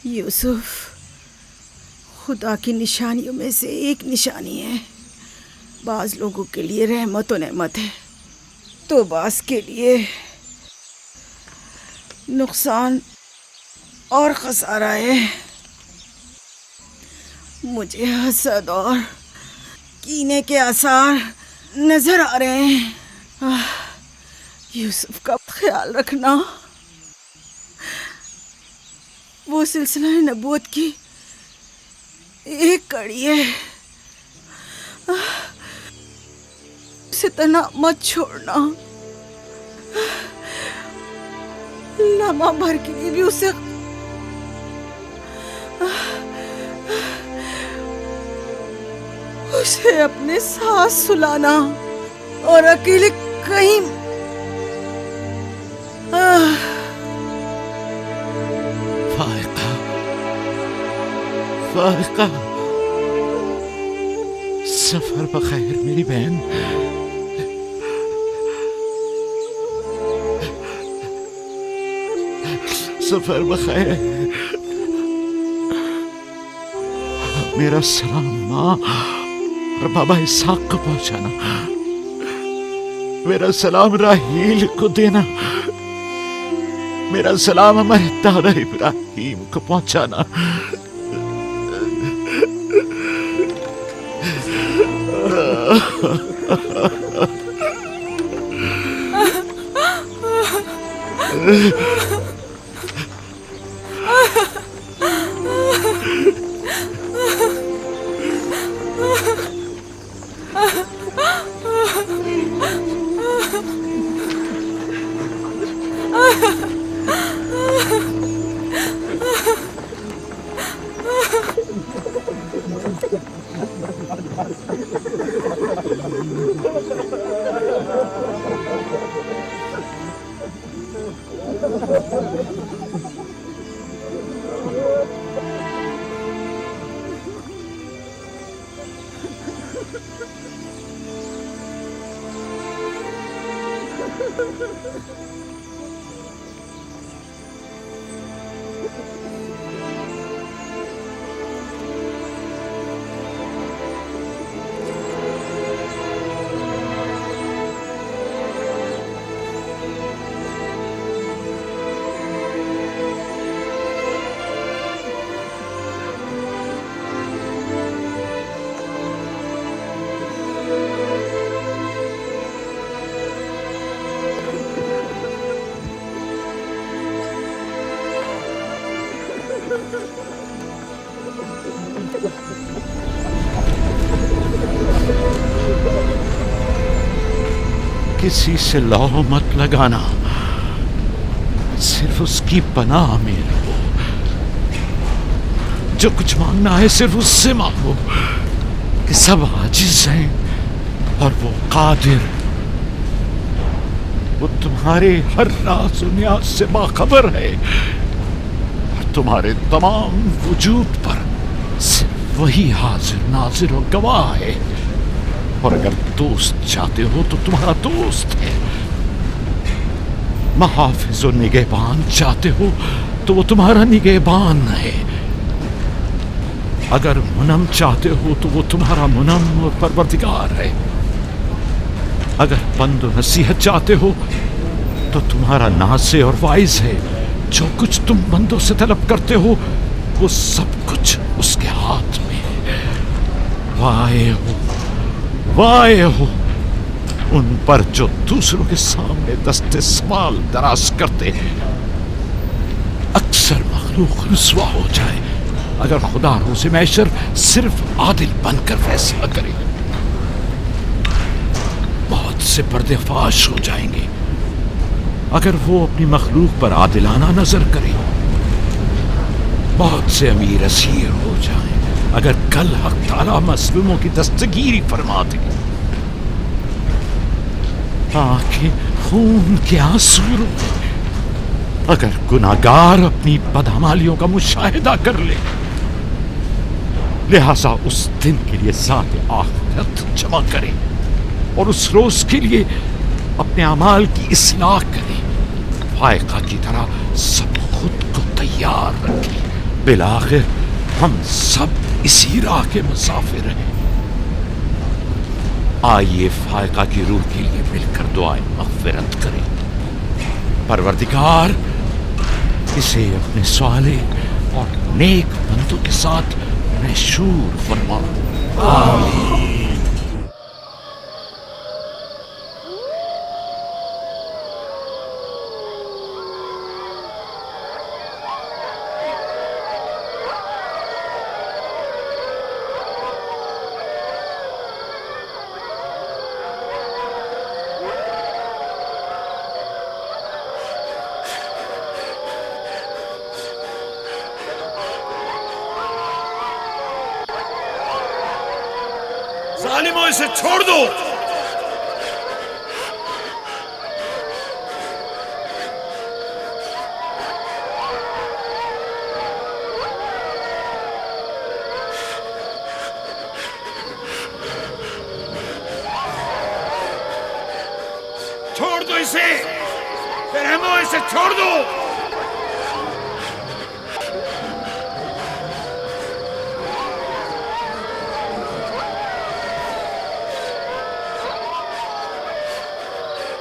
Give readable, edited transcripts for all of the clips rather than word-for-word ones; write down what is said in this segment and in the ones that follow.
یوسف خدا کی نشانیوں میں سے ایک نشانی ہے. بعض لوگوں کے لیے رحمت و نعمت ہے تو بعض کے لیے نقصان اور خسارہ ہے. مجھے حسد اور کینے کے آثار نظر آ رہے ہیں. یوسف کا خیال رکھنا. وہ سلسلہ نبوت کی ایک کڑی ہے. اسے تنہا مت چھوڑنا. لمحہ بھر کے لیے بھی اسے اپنے ساتھ سلانا اور اکیلے کہیں فائقہ سفر بخیر میری بہن. سفر بخیر. میرا سلام ماں اور بابا اسحاق کو پہنچانا. میرا سلام راحیل کو دینا. میرا سلام ہمارے دادا ابراہیم کو پہنچانا. کسی سے لو مت لگانا. صرف اس کی پناہ میں رہو. جو کچھ مانگنا ہے صرف اس سے مانگو کہ سب عاجز ہیں اور وہ قادر. وہ تمہارے ہر راز و نیاز سے باخبر ہے اور تمہارے تمام وجود پر صرف وہی حاضر ناظر و گواہ ہے. اور اگر دوست چاہتے ہو تو تمہارا دوست ہے. محافظ و نگہبان چاہتے ہو تو وہ تمہارا نگہبان ہے. اگر منم چاہتے ہو تو وہ تمہارا منم اور پروردگار ہے. اگر پند و نصیحت چاہتے ہو تو تمہارا ناصح اور واعظ ہے. جو کچھ تم بندوں سے طلب کرتے ہو وہ سب کچھ اس کے ہاتھ میں ہے. وائے ہو ان پر جو دوسروں کے سامنے دست سوال دراز کرتے ہیں. اکثر مخلوق رسوا ہو جائے اگر خدا روز محشر صرف عادل بن کر فیصلہ کرے. بہت سے پردے فاش ہو جائیں گے اگر وہ اپنی مخلوق پر عادلانہ نظر کرے. بہت سے امیر اسیر ہو جائیں اگر کل حق تعالیٰ مظلوموں کی دستگیری فرما دے. آنکھیں خون کے آنسو روئے اگر گناہگار اپنی بدعمالیوں کا مشاہدہ کر لے. لہذا اس دن کے لیے ذات آخرت جمع کرے اور اس روز کے لیے اپنے اعمال کی اصلاح کرے. فائقہ کی طرح سب خود کو تیار رکھے بالآخر ہم سب اسی راہ کے مسافر ہیں. آئیے فائقہ کی روح کے لیے مل کر دعائیں مغفرت کریں. پروردگار اسے اپنے صالح اور نیک بندوں کے ساتھ محشور فرما. آمین. ظالموں اسے چھوڑ دو. چھوڑ دو اسے. رحمو اسے چھوڑ دو.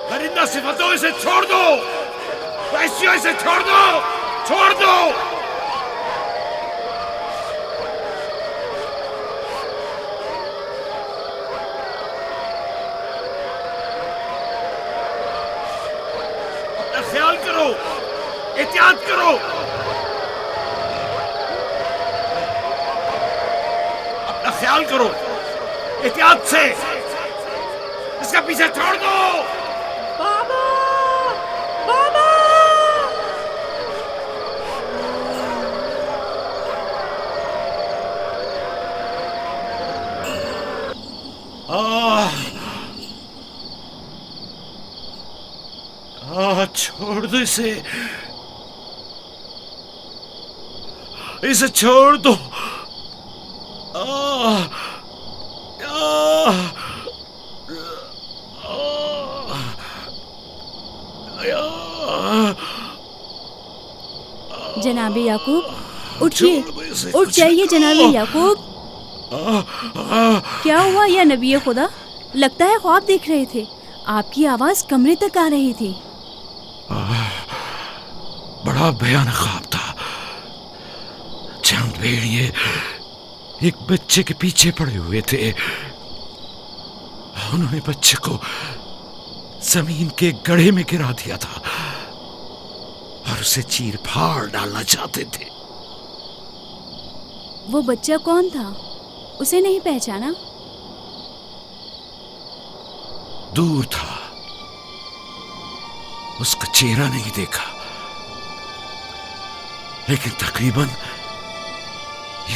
درندہ صفتوں اسے چھوڑ دو. وحشیوں اسے چھوڑ دو. چھوڑ دو. اپنا خیال کرو. احتیاط کرو. اپنا خیال کرو. احتیاط سے. اس کا پیچھے چھوڑ دو. چھوڑ دو اسے. اسے چھوڑ دو. جناب یعقوب اٹھیے. اٹھ جائیے جناب یعقوب. کیا ہوا یا نبی خدا؟ لگتا ہے خواب دیکھ رہے تھے. آپ کی آواز کمرے تک آ رہی تھی. بڑا بھیانک خواب تھا. چند بھیڑیے ایک بچے کے پیچھے پڑے ہوئے تھے. انہوں نے بچے کو زمین کے گڑھے میں گرا دیا تھا اور اسے چیر پھاڑ ڈالنا چاہتے تھے. وہ بچہ کون تھا؟ اسے نہیں پہچانا؟ دور تھا. اس کا چہرہ نہیں دیکھا، لیکن تقریباً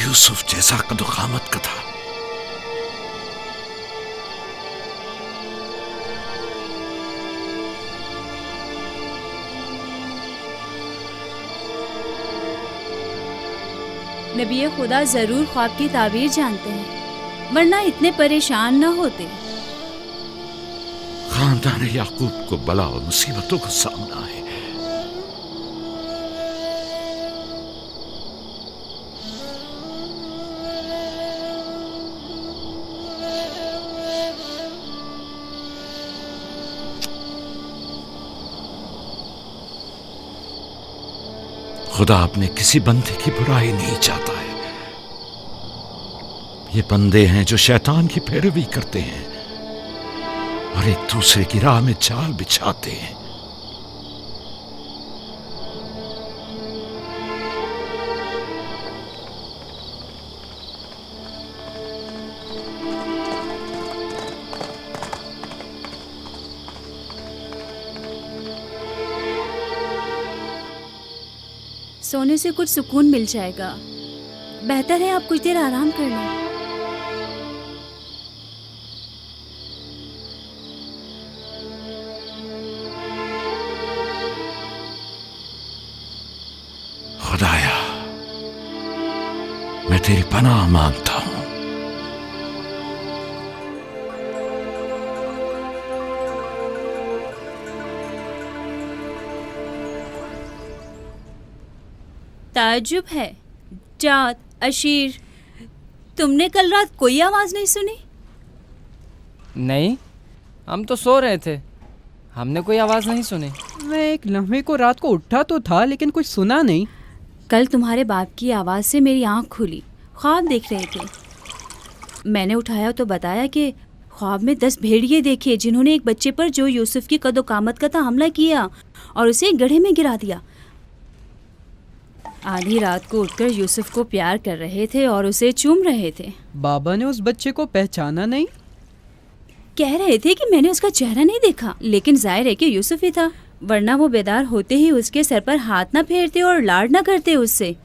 یوسف جیسا قد و قامت کا تھا. نبی خدا ضرور خواب کی تعبیر جانتے ہیں، ورنہ اتنے پریشان نہ ہوتے. خاندان یعقوب کو بلا و مصیبتوں کا سامنا ہے. خدا اپنے کسی بندے کی برائی نہیں چاہتا ہے. یہ بندے ہیں جو شیطان کی پیروی کرتے ہیں اور ایک دوسرے کی راہ میں جال بچھاتے ہیں. سونے سے کچھ سکون مل جائے گا. بہتر ہے آپ کچھ دیر آرام کر لیں. خدایا، میں تیری پناہ مانگتا ہوں. تعجب ہے، सज्जाद, अशीर, तुमने कल रात कोई आवाज़ नहीं सुनी? नहीं, हम तो सो रहे थे, हमने कोई आवाज़ नहीं सुनी। मैं एक लम्हे को रात को उठा तो था लेकिन कुछ सुना नहीं। कल तुम्हारे बाप की आवाज़ से मेरी आँख खुली, ख्वाब देख रहे थे। मैंने उठाया तो बताया कि ख्वाब में 10 भेड़िए देखे जिन्होंने एक बच्चे पर जो यूसुफ की कदो कामत का था हमला किया और उसे एक गड्ढे में गिरा दिया। आधी रात को उठकर यूसुफ को प्यार कर रहे थे और उसे चूम रहे थे। बाबा ने उस बच्चे को पहचाना नहीं? कह रहे थे कि मैंने उसका चेहरा नहीं देखा, लेकिन जाहिर है कि यूसुफ ही था, वरना वो बेदार होते ही उसके सर पर हाथ ना फेरते और लाड ना करते उससे।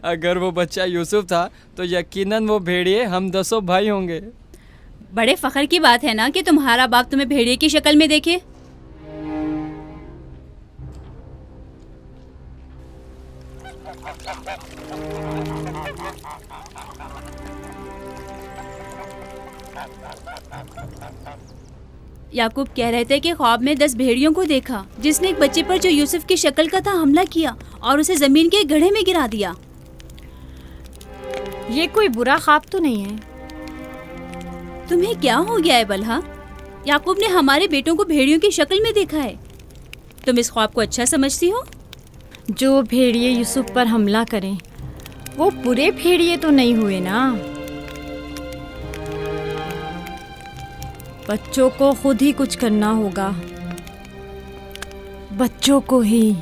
अगर वो बच्चा यूसुफ था तो यकीनन वो भेड़िए हम 10 भाई होंगे। बड़े फख्र की बात है ना कि तुम्हारा बाप तुम्हें भेड़िए की शक्ल में देखे। याकूब कह रहे थे कि ख्वाब में 10 भेड़ियों को देखा जिसने एक बच्चे पर जो यूसुफ की शक्ल का था हमला किया और उसे जमीन के गड्ढे में गिरा दिया। ये कोई बुरा ख्वाब तो नहीं है? तुम्हें क्या हो गया है बलहा? याकूब ने हमारे बेटों को भेड़ियों की शक्ल में देखा है। तुम इस ख्वाब को अच्छा समझती हो? जो भेड़िए यूसुफ पर हमला करें वो पूरे भेड़िए तो नहीं हुए ना। बच्चों को खुद ही कुछ करना होगा, बच्चों को ही।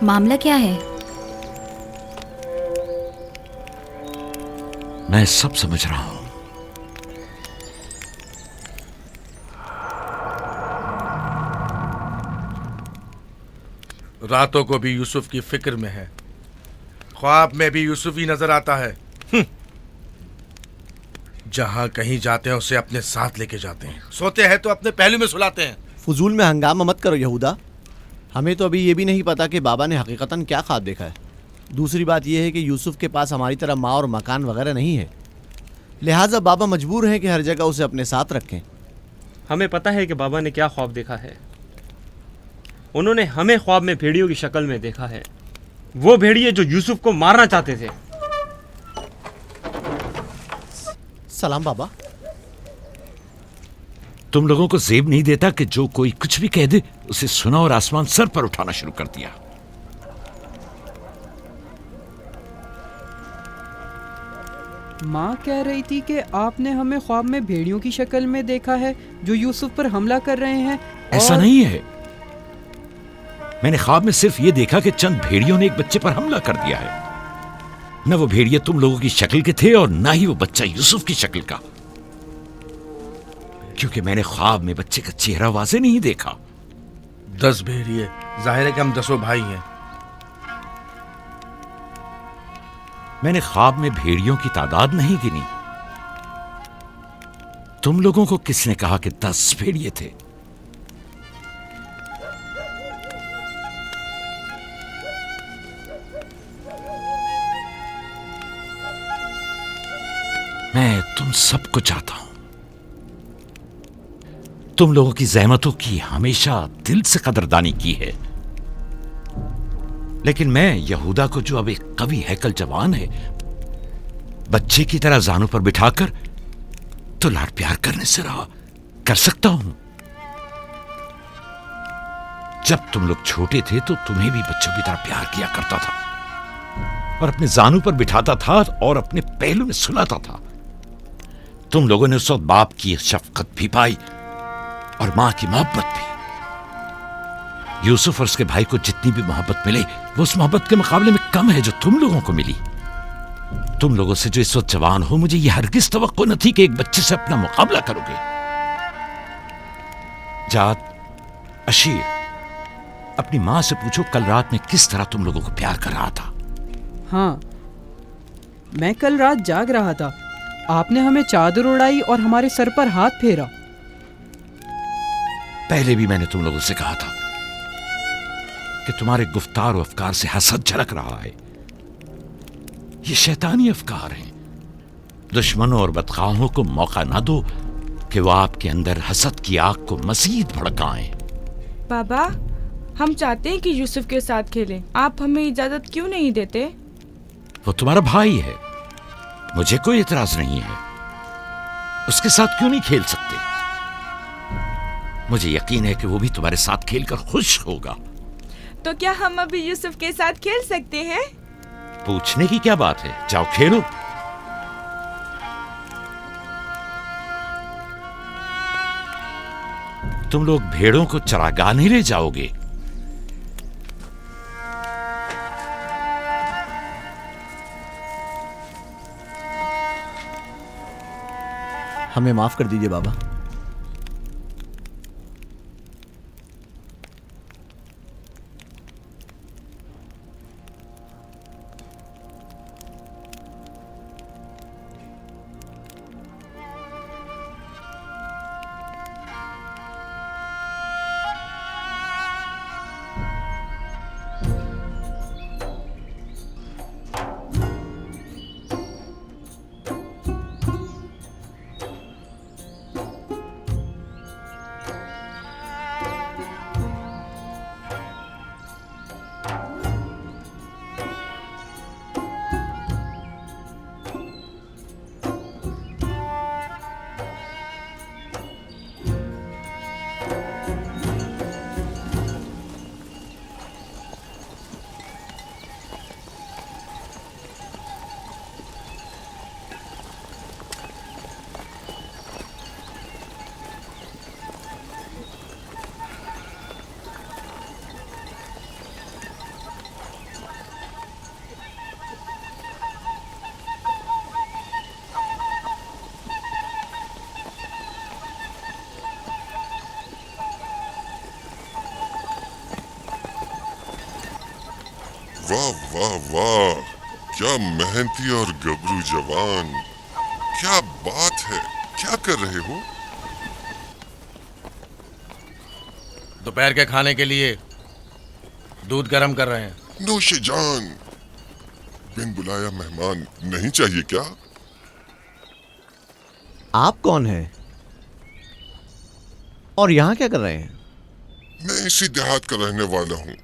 मामला क्या है? मैं सब समझ रहा हूं। रातों को भी यूसुफ की फिक्र में है, ख्वाब में भी यूसुफ ही नजर आता है। जहां कहीं जाते हैं उसे अपने साथ लेके जाते हैं, सोते हैं तो अपने पहलू में सुलाते हैं। फजूल में हंगामा मत करो यहूदा, हमें तो अभी ये भी नहीं पता कि बाबा ने हकीकतन क्या ख्वाब देखा है। दूसरी बात यह है कि यूसुफ के पास हमारी तरह माँ और मकान वगैरह नहीं है, लिहाजा बाबा मजबूर हैं कि हर जगह उसे अपने साथ रखें। हमें पता है कि बाबा ने क्या ख्वाब देखा है। उन्होंने हमें ख्वाब में भेड़ियों की शक्ल में देखा है, वो भेड़िए जो यूसुफ को मारना चाहते थे। सलाम बाबा। तुम लोगों को जेब नहीं देता कि जो कोई कुछ भी कह दे उसे सुना और आसमान सर पर उठाना शुरू कर दिया। माँ कह रही थी कि आपने हमें ख्वाब में भेड़ियों की शक्ल में देखा है जो यूसुफ पर हमला कर रहे हैं। ऐसा नहीं है, मैंने ख्वाब में सिर्फ ये देखा कि चंद भेड़ियों ने एक बच्चे पर हमला कर दिया है। न वो भेड़िए तुम लोगों की शक्ल के थे और ना ही वो बच्चा यूसुफ की शक्ल का, क्योंकि मैंने ख्वाब में बच्चे का चेहरा वाज़े नहीं देखा। 10 भेड़िए, जाहिर है कि हम 10 भाई हैं। मैंने ख्वाब में भेड़ियों की तादाद नहीं गिनी। तुम लोगों को किसने कहा कि 10 भेड़िए थे? मैं तुम सबको चाहता हूं। तुम लोगों की ज़हमतों की हमेशा दिल से कदरदानी की है, लेकिन मैं यहूदा को, जो अब एक कवि हैकल जवान है, बच्चे की तरह जानों पर बिठाकर तो लाड प्यार करने से रहा कर सकता हूं। जब तुम लोग छोटे थे तो तुम्हें भी बच्चों की तरह प्यार किया करता था और अपने जानू पर बिठाता था और अपने पहलू में सुलाता था। तुम लोगों ने उस वक्त बाप की शफकत भी पाई और मां की मोहब्बत भी। यूसुफ और उसके भाई को जितनी भी मोहब्बत मिले वो उस मोहब्बत के मुकाबले में कम है जो तुम लोगों को मिली। तुम लोगों से जो इस वक्त जवान हो, मुझे यह हरगिज तवक्को न थी कि एक बच्चे से अपना मुकाबला करोगे। जात, अशीर, अपनी मां से पूछो कल रात में किस तरह तुम लोगों को प्यार कर रहा था। हाँ, मैं कल रात जाग रहा था। आपने हमें चादर उड़ाई और हमारे सर पर हाथ फेरा। पहले भी मैंने तुम लोगों से कहा था कि तुम्हारे गुफ्तार और अफकार से हसद झलक रहा है। ये शैतानी अफकार हैं। दुश्मनों और बदखाहों को मौका ना दो कि वो आपके अंदर हसद की आग को मजीद भड़काएं। बाबा, हम चाहते हैं कि यूसुफ के साथ खेलें। आप हमें इजाजत क्यों नहीं देते? वो तुम्हारा भाई है, मुझे कोई इतराज नहीं है। उसके साथ क्यों नहीं खेल सकते? मुझे यकीन है कि वो भी तुम्हारे साथ खेलकर खुश होगा। तो क्या हम अभी यूसुफ के साथ खेल सकते हैं? पूछने की क्या बात है, जाओ खेलो। तुम लोग भेड़ों को चरागाह ले जाओगे। हमें माफ कर दीजिए बाबा। वाह वाह वाह, क्या मेहनती और गबरू जवान। क्या बात है, क्या कर रहे हो? दोपहर के खाने के लिए दूध गर्म कर रहे हैं। नौशे जान, बिन बुलाया मेहमान नहीं चाहिए क्या? आप कौन हैं? और यहाँ क्या कर रहे हैं? मैं इसी देहात का रहने वाला हूँ।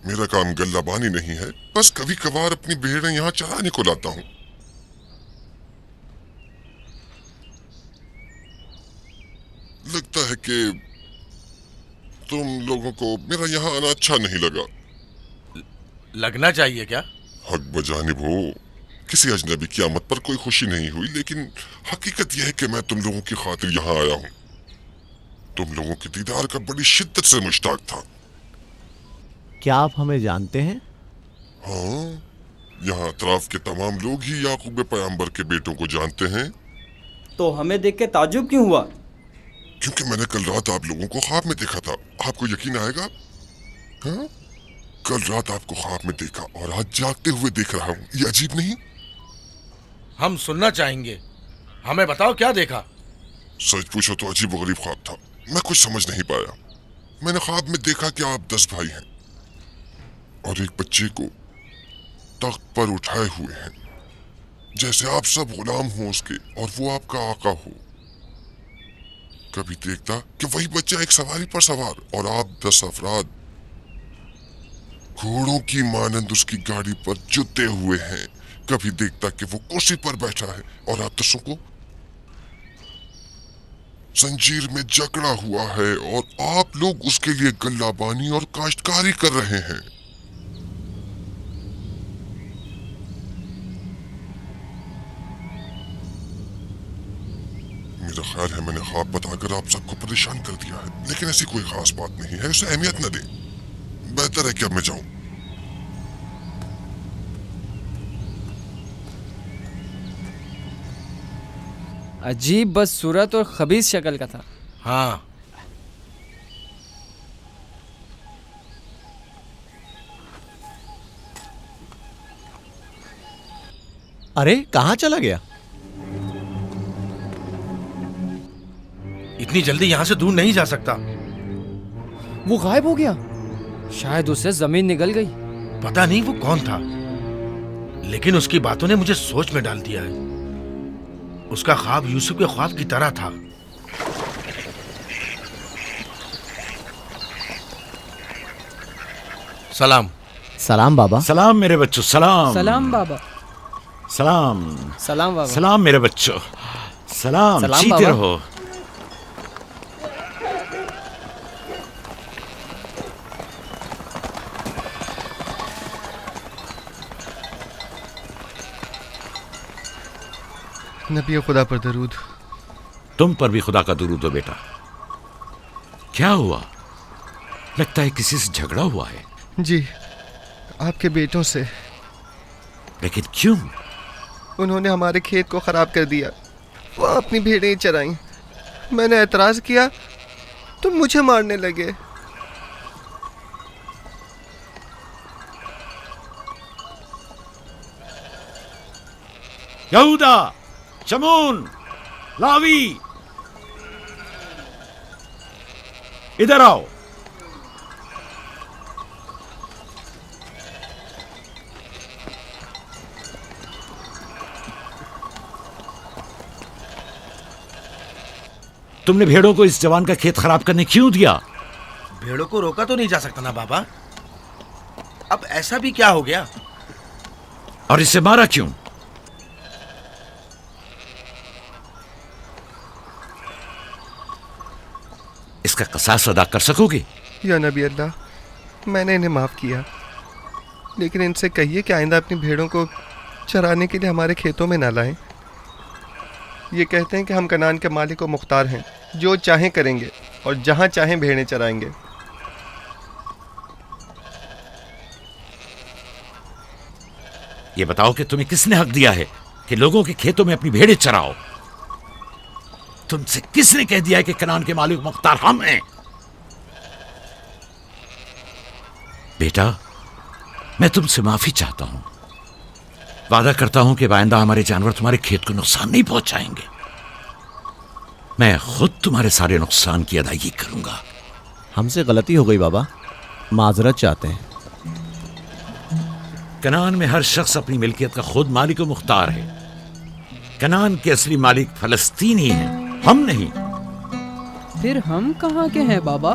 मेरा काम गल्लाबानी नहीं है, बस कभी कभार अपनी भेड़ें यहाँ चराने को लाता हूँ। लगता है कि तुम लोगों को मेरा यहाँ आना अच्छा नहीं लगा। लगना चाहिए क्या? हक बजानिब हो, किसी अजनबी की आमद पर कोई खुशी नहीं हुई, लेकिन हकीकत यह है कि मैं तुम लोगों की खातिर यहाँ आया हूँ। तुम लोगों के दीदार का बड़ी शिद्दत से मुश्ताक था। क्या आप हमें जानते हैं? हाँ, यहाँ अतराफ के तमाम लोग ही याकूब पैगंबर के बेटों को जानते हैं। तो हमें देख के ताजुब क्यों हुआ? क्योंकि मैंने कल रात आप लोगों को ख्वाब में देखा था। आपको यकीन आएगा? हाँ? कल रात आपको ख्वाब में देखा और आज जागते हुए देख रहा हूँ। ये अजीब नहीं? हम सुनना चाहेंगे, हमें बताओ क्या देखा। सच पूछो तो अजीब गरीब ख्वाब था। मैं कुछ समझ नहीं पाया। मैंने ख्वाब में देखा कि आप 10 भाई हैं और एक बच्चे को तख्त पर उठाए हुए हैं, जैसे आप सब गुलाम हो उसके और वो आपका आका हो। कभी देखता कि वही बच्चा एक सवारी पर सवार और आप 10 अफराद घोड़ों की मानंद उसकी गाड़ी पर जुते हुए हैं। कभी देखता कि वो कुर्सी पर बैठा है और आप 10 को जंजीर में जकड़ा हुआ है और आप लोग उसके लिए गल्लाबानी और काश्तकारी कर रहे हैं। मेरा ख्याल है मैंने ख्वाब बताकर आप सबको परेशान कर दिया है, लेकिन ऐसी कोई खास बात नहीं है, उसे अहमियत न दें। बेहतर है कि अब मैं जाऊं। अजीब बदसूरत और खबीस शक्ल का था। हाँ, अरे कहाँ चला गया? इतनी जल्दी यहाँ से दूर नहीं जा सकता। वो गायब हो गया। शायद उसे जमीन निगल गई। पता नहीं वो कौन था, लेकिन उसकी बातों ने मुझे सोच में डाल दिया है। उसका ख्वाब यूसुफ के ख्वाब की तरह था। सलाम। सलाम बाबा। सलाम मेरे बच्चों, सलाम। सलाम बाबा। सलाम। सलाम बाबा। सलाम मेरे बच्चों, सलाम। सलाम जीते बाबा। रहो। नबी खुदा पर दरूद। तुम पर भी खुदा का दुरूद हो बेटा। क्या हुआ? लगता है किसी से झगड़ा हुआ है। जी, आपके बेटों से। लेकिन क्यों? उन्होंने हमारे खेत को खराब कर दिया। वो अपनी भेड़ें चराईं। मैंने एतराज किया तो मुझे मारने लगे। यहूदा, शमून, लावी, इधर आओ। तुमने भेड़ों को इस जवान का खेत खराब करने क्यों दिया? भेड़ों को रोका तो नहीं जा सकता ना बाबा। अब ऐसा भी क्या हो गया? और इसे मारा क्यों? इसका कसास अदा कर सकोगे? या नबी अल्लाह, मैंने इन्हें माफ़ किया, लेकिन इनसे कहिए कि आइंदा अपनी भेड़ों को चराने के लिए हमारे खेतों में ना लाएं। ये कहते हैं कि हम कनान के मालिक और मुख्तार हैं, जो चाहें करेंगे और जहाँ चाहें भेड़ें चराएंगे। ये बताओ कि तुम्हें किसने हक दिया है कि लोगों के खेतों में अपनी भेड़ें चराओ? तुमसे किसने कह दिया है कि कनान के मालिक मुख्तार हम हैं? बेटा, मैं तुमसे माफी चाहता हूं। वादा करता हूं कि आइंदा हमारे जानवर तुम्हारे खेत को नुकसान नहीं पहुंचाएंगे। मैं खुद तुम्हारे सारे नुकसान की अदायगी करूंगा। हमसे गलती हो गई बाबा, माजरत चाहते हैं। कनान में हर शख्स अपनी मिल्कियत का खुद मालिक और मुख्तार है। कनान के असली मालिक फलस्तीनी हैं, हम नहीं। फिर हम कहाँ के हैं बाबा?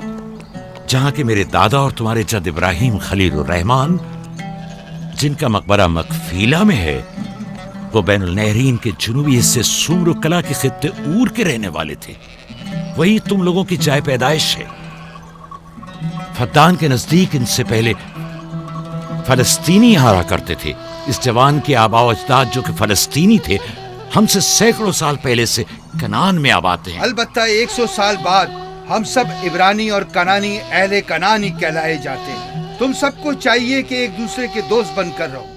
जहां के मेरे दादा और तुम्हारे जद इब्राहिम खलीलुर रहमान, जिनका मकबरा मकफीला में है, वो बैनुल नहरीन के जुनूबी हिस्से सूर कला के खित्ते ऊर के रहने वाले थे। वही तुम लोगों की जाय पैदाइश है। फद्दान के नजदीक इनसे पहले फलस्तीनी यहाँ रहा करते थे। इस जवान के आबा अजदाद जो कि फलस्तीनी थे, हमसे सैकड़ों साल पहले से कनान में आबाद हैं। अलबत्ता 100 साल बाद हम सब इब्रानी और कनानी अहले कनानी कहलाए जाते हैं। तुम सबको चाहिए कि एक दूसरे के दोस्त बनकर रहो।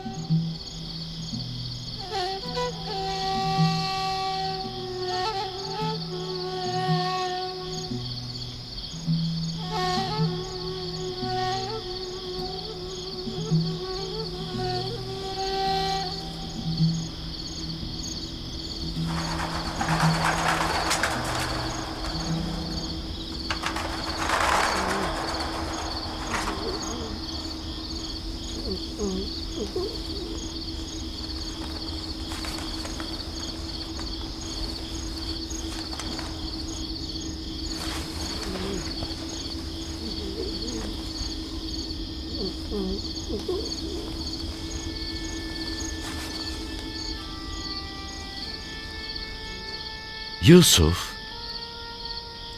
यूसुफ,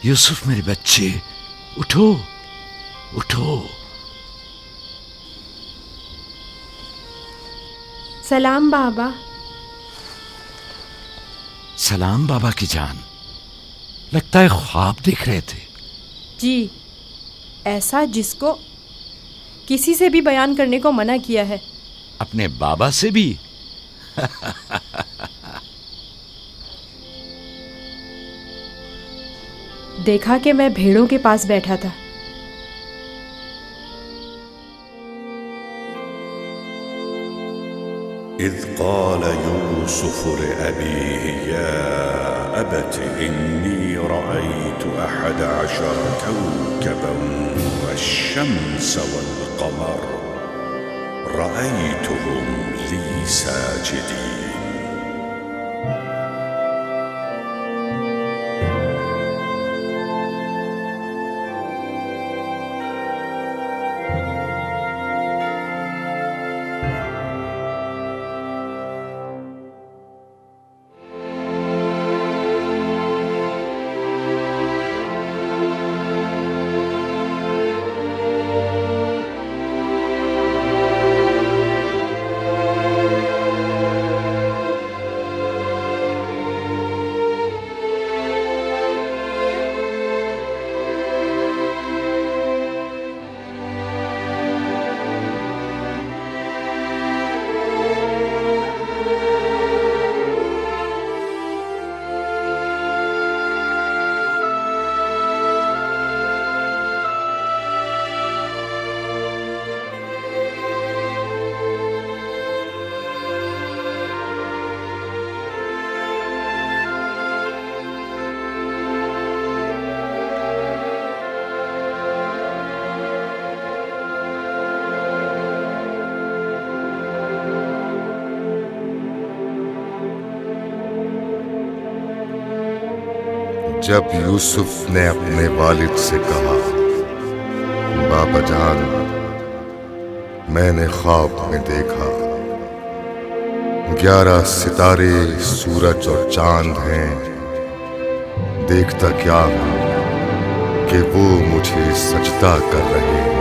यूसुफ मेरे बच्चे, उठो उठो। सलाम बाबा। सलाम बाबा की जान। लगता है ख्वाब देख रहे थे। जी, ऐसा जिसको किसी से भी बयान करने को मना किया है। अपने बाबा से भी? देखा कि मैं भेड़ों के पास बैठा था। إذ قال يوسف لأبيه يا أبت إني رأيت 11 كوكبا والشمس والقمر رأيتهم لي ساجدين. जब यूसुफ ने अपने वालिद से कहा, बाबा जान, मैंने ख्वाब में देखा 11 सितारे, सूरज और चांद हैं। देखता क्या हूं कि वो मुझे सजदा कर रहे हैं।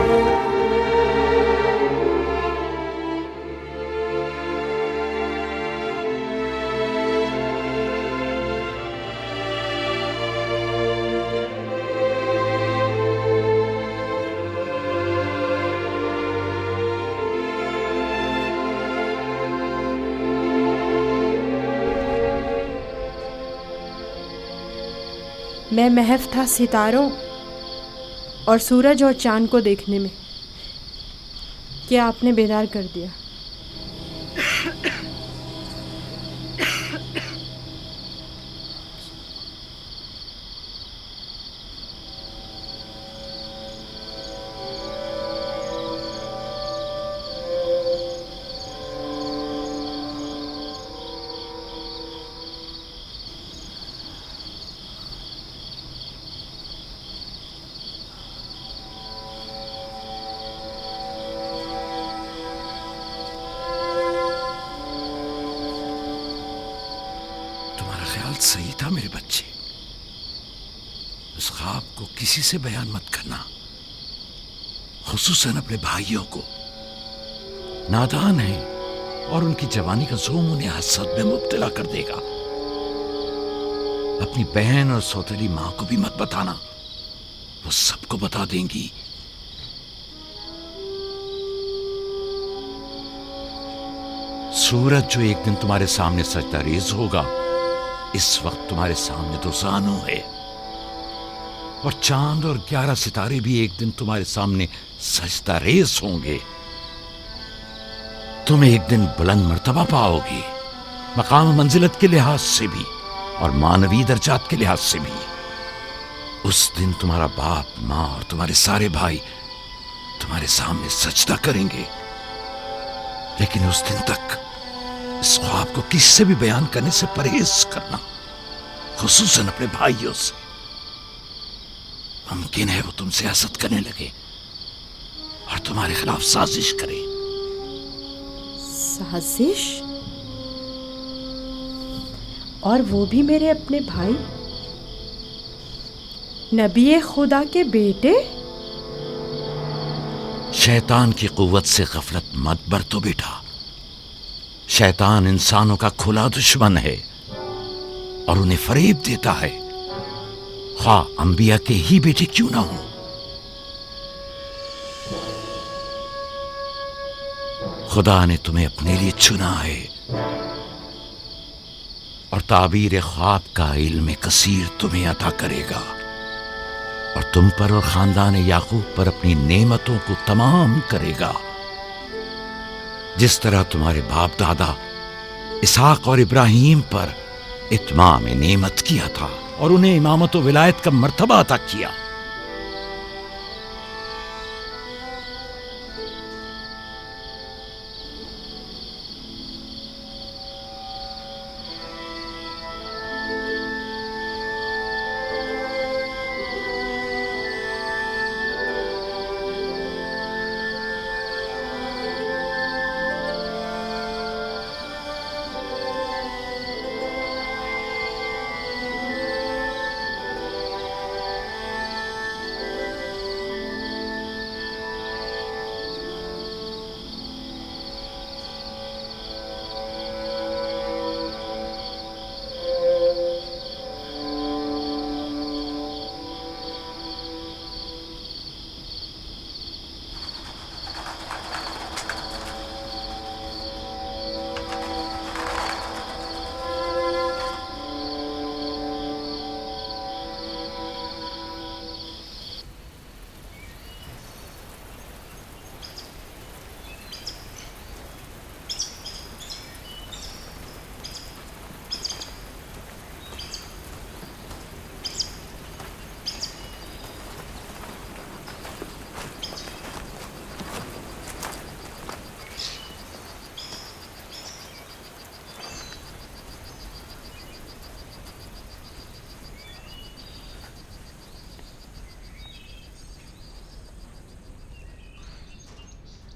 मैं महव था सितारों और सूरज और चांद को देखने में कि आपने बेदार कर दिया। सही था मेरे बच्चे। उस ख्वाब को किसी से बयान मत करना, खुसूसन अपने भाइयों को। नादान है और उनकी जवानी का जोम उन्हें हसद में मुब्तला कर देगा। अपनी बहन और सौतेली मां को भी मत बताना, वो सबको बता देंगी। सूरज जो एक दिन तुम्हारे सामने सजदा रेज होगा, इस वक्त तुम्हारे सामने तो जानू है, और चांद और 11 सितारे भी एक दिन तुम्हारे सामने सजदा रेज होंगे। तुम एक दिन बुलंद मर्तबा पाओगे, मकाम मंजिलत के लिहाज से भी और मानवी दर्जात के लिहाज से भी। उस दिन तुम्हारा बाप, माँ और तुम्हारे सारे भाई तुम्हारे सामने सजदा करेंगे। लेकिन उस दिन तक इस ख्वाब को किसी से भी बयान करने से परहेज करना, खुसूसन अपने भाइयों से। मुमकिन है वो तुमसे हसद करने लगे और तुम्हारे खिलाफ साजिश करे। साजिश? और वो भी मेरे अपने भाई? नबी खुदा के बेटे? शैतान की कुव्वत से गफलत मत बरतो बेटा। शैतान इंसानों का खुला दुश्मन है और उन्हें फरेब देता है, खा अंबिया के ही बेटे क्यों ना हो। खुदा ने तुम्हें अपने लिए चुना है और ताबीर ख्वाब का इल्म कसीर तुम्हें अता करेगा और तुम पर और खानदान याकूब पर अपनी नेमतों को तमाम करेगा, जिस तरह तुम्हारे बाप दादा इसहाक और इब्राहीम पर इत्माम नेमत किया था और उन्हें इमामत व विलायत का मर्तबा अता किया।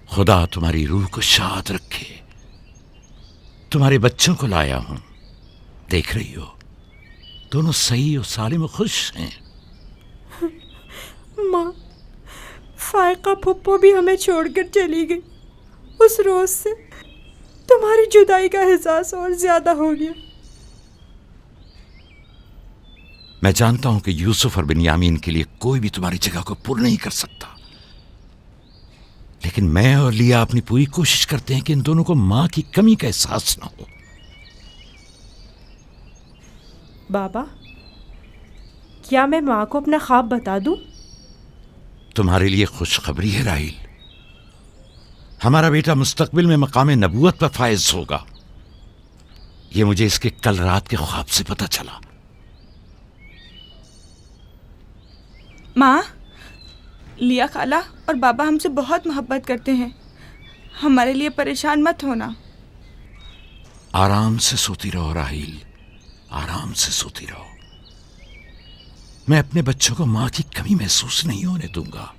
खुदा तुम्हारी रूह को शाद रखे। तुम्हारे बच्चों को लाया हूं, देख रही हो दोनों सही और सालिम और खुश हैं। माँ, फायका फुप्पो भी हमें छोड़कर चली गई। उस रोज से तुम्हारी जुदाई का एहसास और ज्यादा हो गया। मैं जानता हूं कि यूसुफ और बिन्यामीन के लिए कोई भी तुम्हारी जगह को पूर्ण नहीं कर सकता, लेकिन मैं और लिया अपनी पूरी कोशिश करते हैं कि इन दोनों को मां की कमी का एहसास ना हो। बाबा, क्या मैं माँ को अपना ख्वाब बता दूं? तुम्हारे लिए खुशखबरी है राहिल, हमारा बेटा मुस्तकबिल में मकाम नबूवत पर फायज होगा। यह मुझे इसके कल रात के ख्वाब से पता चला। माँ, लिया खाला और बाबा हमसे बहुत मोहब्बत करते हैं, हमारे लिए परेशान मत होना। आराम से सोती रहो राहिल, आराम से सोती रहो। मैं अपने बच्चों को मां की कमी महसूस नहीं होने दूंगा।